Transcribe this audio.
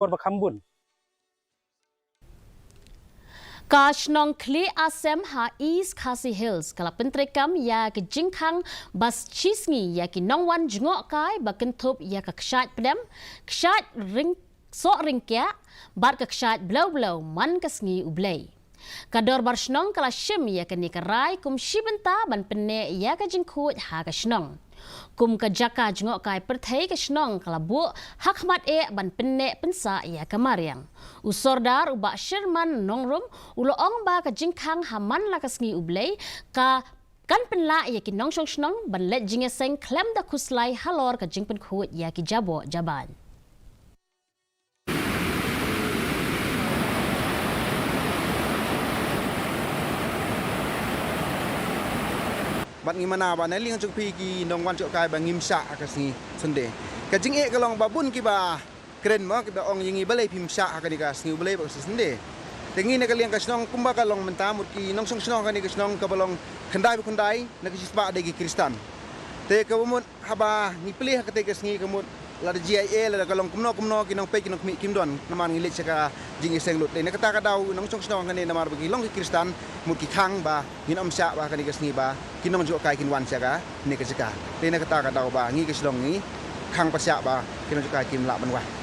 Por Bakambun. Kashnong Kli Asem ha East Khasi Hills kala pentrekam ya ke jingkang bas chisngi ya ki nongwan jngok kai bakentup ya ka kshat pedem kshat ring so ringkya bar ka kshat blow man kasngi ublay kador barshnong kala shim ya ke nikarai kum shibenta ban penne ya ka jingkut ha ka shnong kum ka jaka jngok kai perthai ka shnong kala bu hakmat ban penne pensa ya ka mariang usordar uba Sherman nongrum uloong ba ka jingkang haman la kasngi ublay ka kan penla ya ki nong shnong ban let jingeseng klem da kuslai halor ka jingpen khut ya ki jabo jaban Bat ngimana ba naling jung pi ki nong wan chok kai ba ngim sha akasni sunde ka jing e kalong babun ki ba kren ma ki ba ong yingi balai pim sha akani ka sni balai ba sunde tengi na kaliang kasnong kumba kalong mentamut ki nong song snong kani kasnong ka balong khandai na ki spa de ki kristan te ka bumut haba ni pilih ka te kasni kamut la de GIA la kalong kumno ki nong pe ki nong kim don naman ngilit sa jing iseng lut na kata ka daw nong song snong kani namar bagi long ki kristan mut ki khang ba hin om sha ba kani kasni ba kinong jo kai kin wan saka ni ka saka te na kata ka daw ba ngi ka slong ni khang pa sha ba kinong jo kai kim la ban wa